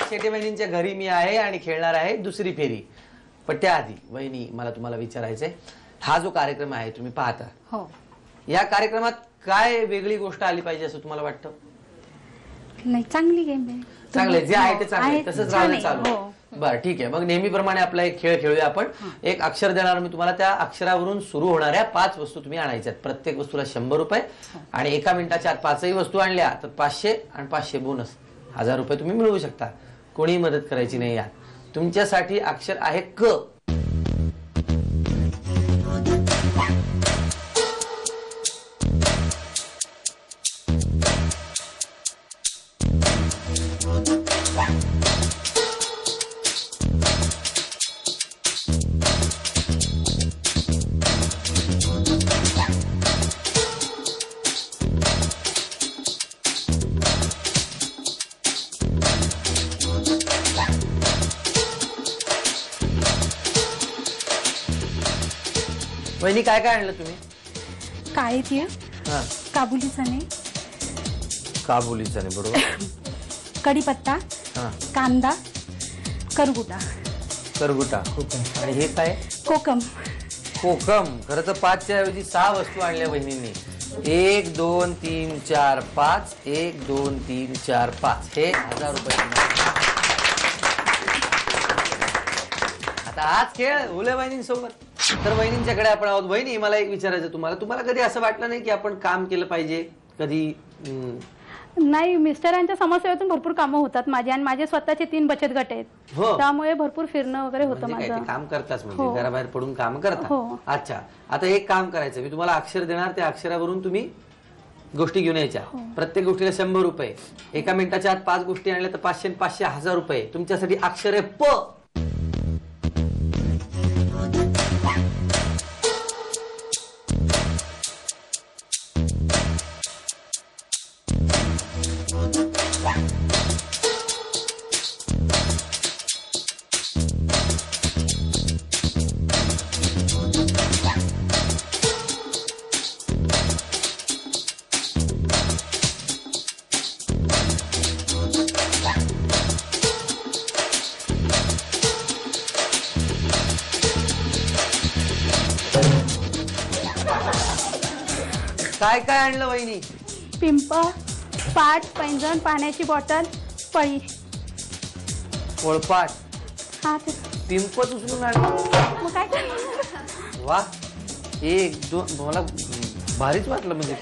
शेटे वहिनींच्या घरी मी आहे आणि खेळणार आहे दुसरी फेरी. पण त्याआधी वहिनी मला तुम्हाला विचारायचंय, हा जो कार्यक्रम आहे तुम्ही पाहता, हो, या कार्यक्रमात काय वेगळी गोष्ट आली पाहिजे असं तुम्हाला वाटतं? नाही, चांगली गेम आहे. चांगले जे आहे ते चांगले, तसंच राहणं चालू. हो. बरं ठीक आहे, मग नेहमीप्रमाणे आपला एक खेळ खेळूया आपण. एक अक्षर देणार मी तुम्हाला, त्या अक्षरावरून सुरू होणाऱ्या 5 वस्तू तुम्ही आणायच्यात. प्रत्येक वस्तूला 100 रुपये आणि 1 मिनिटाच्या आत 5ही वस्तू आणल्या तर 500 आणि 500 बोनस 1000 रुपये तुम्ही मिळवू शकता. कोणी मदत करायची नाही यात. तुमच्यासाठी अक्षर आहे क. वहिनी काय काय आणलं तुम्ही? काळे तीळ, हा, काबुली चणे, काबुली चणे बरोबर, कढीपत्ता, हा, कांदा, करगुटा, करगुटा आणि हे काय? कोकम. कोकम. खरं तर 5च्या ऐवजी 6 वस्तू आणल्या वहिनींनी. 1 2 3 4 5, 1 2 3 4 5 हे 1000 रुपये. आता आज खेळ उले वहिनींसोबत. तर वहिनींच्याकडे आपण आहोत. वहिनी मला एक विचारायचं तुम्हाला कधी असं वाटलं नाही की आपण काम केलं पाहिजे कधी? नाही, मिस्टरांच्या समाजसेवेतून भरपूर कामं होतात माझे, आणि माझे स्वतःचे 3 बचत गट आहेत. हो, त्यामुळे भरपूर फिरणं वगैरे होतं म्हणजे काय माझं. ते काम करताच, म्हणजे हो. घराबाहेर पडून काम करता. हो. अच्छा, आता एक काम करायचं, मी तुम्हाला अक्षर देणार, त्या अक्षरावरून तुम्ही गोष्टी घेऊन यायच्या. प्रत्येक गोष्टीला 100 रुपये. 1 मिनिटाच्या आत 5 गोष्टी आणल्या तर 500 500 1000 रुपये. तुमच्यासाठी अक्षर आहे प. काय काय आणलं वहिनी? पिंप, पाट, पैंजण, पाण्याची बॉटल, पळी. पोळपाट, हा, ते पिंपच उचलून आणलं. मग काय करणार? वा, 1 2 मला भारीच वाटलं. म्हणजे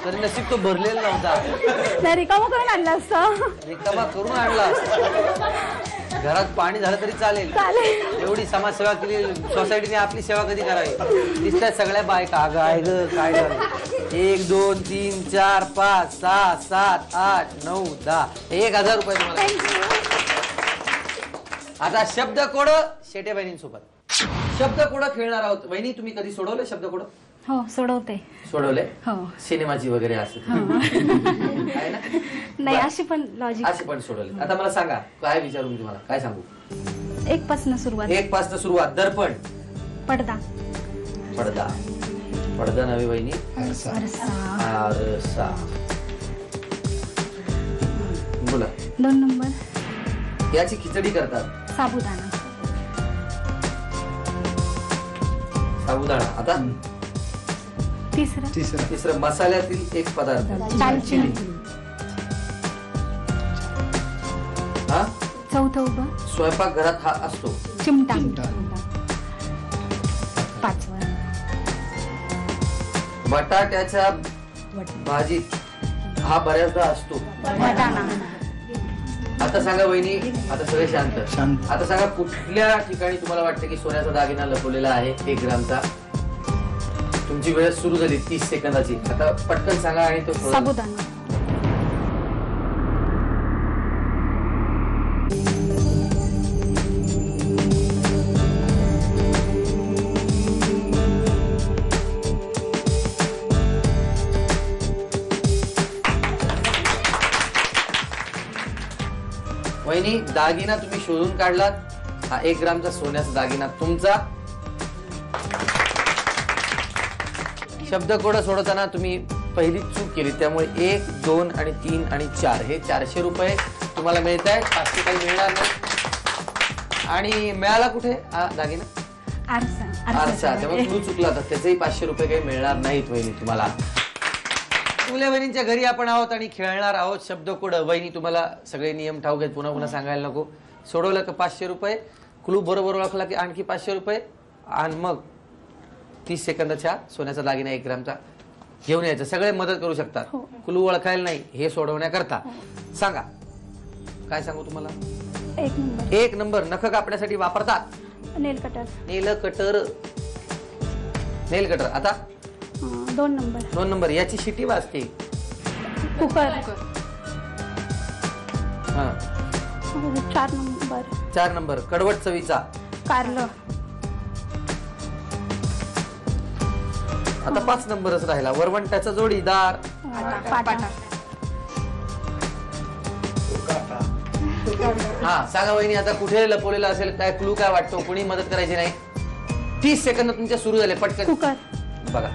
तरी नशीब तो भरलेला नव्हता. नाही, रिकामं करून आणलं असतं. रिकामा करून आणला. घरात पाणी झालं तरी चालेल. एवढी समाजसेवा केली सोसायटीने, आपली सेवा कधी करावी? दिसतात सगळ्या बायका. काय झालं? 1 2 3 4 5 6 7 8 9 10 1000 रुपये तुम्हाला. आता शब्द कोड शेटे बहिणींसोबत शब्द कोड खेळणार आहोत. वहिनी तुम्ही कधी सोडवले शब्द कोड? हो, सोडवते. सोडवले? हो. सिनेमाची वगैरे असते आहे ना? नाही, अशी पण लॉजिक. असे पण सोडवले. आता मला सांगा, काय विचारू मी तुम्हाला, काय सांगू? 1 पासून सुरुवात. 1 पासून सुरुवात. दर्पण, पडदा, पडदा, पडदा नव्हे वहिनी, आरसा, आरसा. बोला. 2 नंबर, याची खिचडी करतात. साबुदाणा, साबुदाणा. आता तिसरं मसाल्यातील एक पदार्थ, दालचिनी. हा. 4थं उभं, स्वयंपाकघरात हा असतो. चिमटा. 5वर, बटाट्याच्या भाजीत हा बऱ्याचदा असतो. वाटाणा. आता सांगा वहिनी, आता सगळे शांत. आता सांगा, कुठल्या ठिकाणी तुम्हाला वाटतं की सोन्याचा दागिना लपवलेला आहे 1 ग्रामचा? तुमची वेळ सुरू झाली 30 सेकंदाची. आता पटकन सांगा आणि तो साबुदाणा. वहिनी, दागिना तुम्ही शोधून काढलात. हा 1 ग्रामचा सोन्याचा दागिना तुमचा. शब्द कोड सोडताना तुम्ही पहिली चूक केली, त्यामुळे 1, 2 आणि 3 आणि 4 हे 400 रुपये तुम्हाला मिळत आहेत. 500 काही मिळणार नाही. आणि मिळाला कुठे हा दागिना? आरसा. त्यामुळे क्लू चुकला तर त्याचेही 500 रुपये काही मिळणार नाहीत वहिनी तुम्हाला. फुले वहिनींच्या घरी आपण आहोत आणि खेळणार आहोत शब्दकोड. वहिनी तुम्हाला सगळे नियम ठाऊक आहेत, पुन्हा सांगायला नको. सोडवलं का 500 रुपये, क्लू बरोबर ओळखला की आणखी 500 रुपये, आणि मग 30 सेकंदाच्या सोन्याचा दागिना 1 ग्रामचा घेऊन यायचं. सगळे मदत करू शकतात. क्लू ओळखायला नाही, हे सोडवण्याकरता. सांगा काय सांगू तुम्हाला? 1 नंबर नख कापण्यासाठी वापरतात. नेल कटर. आता 2 नंबर याची शिटी वाजते. कुकर. हा. 4 नंबर कडवट चवीचा. कारलं. आता 5 नंबरच राहिला. वरवंट्याचा जोडीदार. हा सांगा वहिनी, आता कुठे लपवलेला असेल, काय क्लू काय वाटतो? कोणी मदत करायची नाही. 30 सेकंद तुमच्या सुरू झाले. पटकन कुकर. बघा.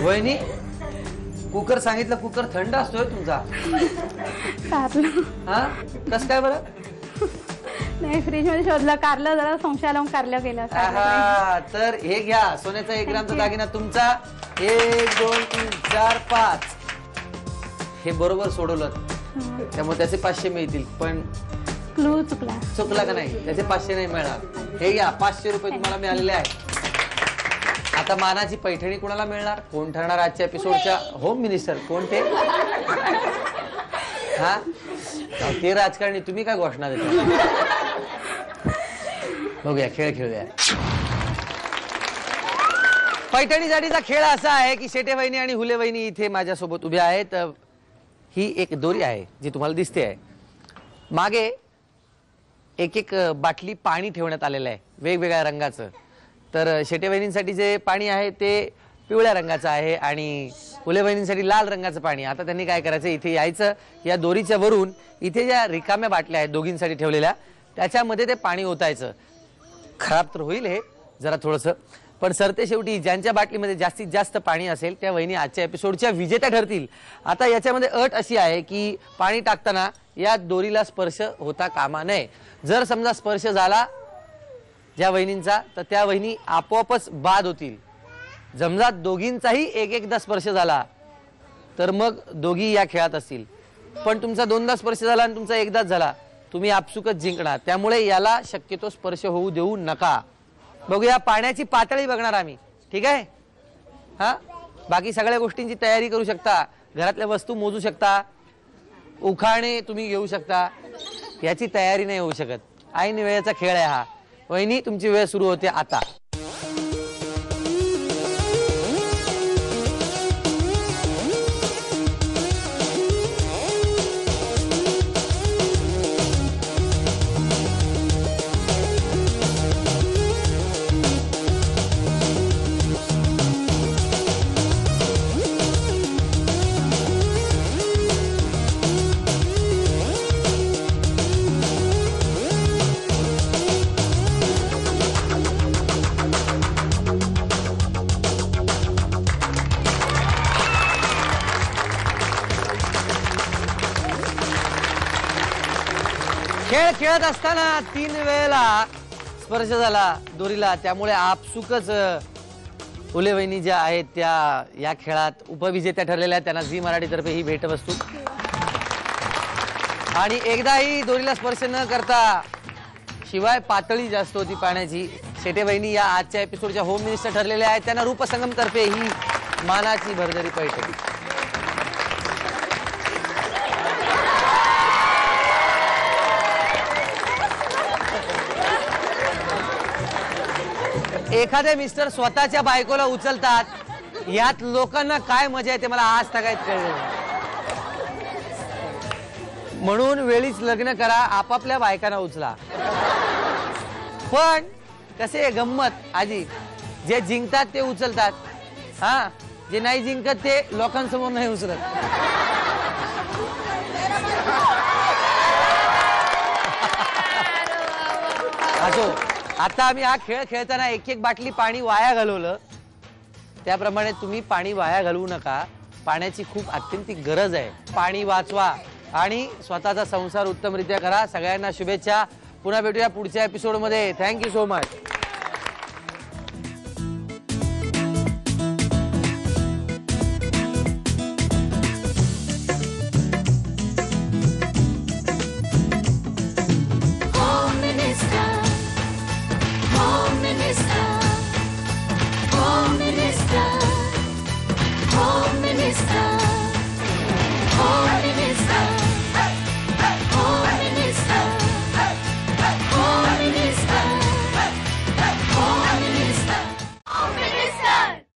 वहिनी कुकर सांगितलं, कुकर थंड असतोय तुमचा. हा कस काय बरं? नाही, फ्रीज मध्ये शोधलं. कारलं जरा संशय लावून कारलं गेलं. तर हे घ्या, सोन्याचा 1 ग्रामचा दागिना तुमचा. 1, 2, 3, 4, 5 हे बरोबर सोडवलं, त्यामुळे त्याचे 500 मिळतील. पण क्लू चुकला का नाही, त्याचे 500 नाही मिळणार. हे घ्या, 500 रुपये तुम्हाला मिळालेले आहेत. आता मानाची पैठणी कोणाला मिळणार? कोण ठरणार आजच्या एपिसोडच्या होम मिनिस्टर? कोण ते? हा ते राजकारणी. तुम्ही काय घोषणा देता? बघूया, खेळ खेळूया. पैठणी साठीचा खेळ असा आहे की शेटे वहिनी आणि हुले वहिनी इथे माझ्यासोबत उभ्या आहेत. ही एक दोरी आहे जी तुम्हाला दिसते आहे. मागे एक बाटली पाणी ठेवण्यात आलेलं आहे वेगवेगळ्या रंगाचं. तर शेटे वहिनींसाठी जे पाणी आहे ते पिवळ्या रंगाचं आहे आणि फुले वहिनींसाठी लाल रंगाचं पाणी. आता त्यांनी काय करायचं, इथे यायचं, या दोरीच्या वरून इथे ज्या रिकाम्या बाटल्या आहेत दोघींसाठी ठेवलेल्या, त्याच्यामध्ये ते पाणी ओतायचं. खराब तर होईल हे जरा थोडंसं, पण सरते शेवटी ज्यांच्या बाटलीमध्ये जास्तीत जास्त पाणी असेल त्या वहिनी आजच्या एपिसोडच्या विजेत्या ठरतील. आता याच्यामध्ये अट अशी आहे की पाणी टाकताना या दोरीला स्पर्श होता कामा नये. जर समजा स्पर्श झाला ज्या वहिनींचा, तर त्या वहिनी आपोआपच बाद होतील. समजा दोघींचाही एकदा स्पर्श झाला तर मग दोघी या खेळात असतील. पण तुमचा 2दा स्पर्श झाला आणि तुमचा एकदाच झाला, तुम्ही आपसुकच जिंकणार. त्यामुळे याला शक्यतो स्पर्श होऊ देऊ नका. बघूया, पाण्याची पातळी बघणार आम्ही, ठीक आहे? हा, बाकी सगळ्या गोष्टींची तयारी करू शकता, घरातल्या वस्तू मोजू शकता, उखाणे तुम्ही घेऊ शकता. याची तयारी नाही होऊ शकत. ऐन वेळेचा खेळ आहे हा. वहिनी तुमची वेळ सुरू होते आता. खेळ खेळत असताना 3 वेळेला स्पर्श झाला दोरीला, त्यामुळे आपसुकच फुले वहिनी ज्या आहेत त्या या खेळात उपविजेत्या ठरलेल्या. त्यांना झी मराठीतर्फे ही भेटवस्तू. आणि एकदाही दोरीला स्पर्श न करता, शिवाय पातळी जास्त होती पाण्याची, शेटे वहिनी या आजच्या एपिसोडच्या होम मिनिस्टर ठरलेल्या आहेत. त्यांना रूपसंगम तर्फे ही मानाची भरदरी पैठणी. एखादे मिस्टर स्वतःच्या बायकोला उचलतात, यात लोकांना काय मजा येते मला आज तगायत कळलं. म्हणून वेळीच लग्न करा, आपापल्या बायकांना उचला. पण कसे गंमत आजी, जे जिंकतात ते उचलतात, हा जे नाही जिंकत ते लोकांसमोर नाही उचलत. असो, आता आम्ही हा खेळ खेळताना एक एक बाटली पाणी वाया घालवलं, त्याप्रमाणे तुम्ही पाणी वाया घालवू नका. पाण्याची खूप अत्यंत गरज आहे. पाणी वाचवा आणि स्वतःचा संसार उत्तमरित्या करा. सगळ्यांना शुभेच्छा. पुन्हा भेटूया पुढच्या एपिसोडमध्ये. Thank you so much.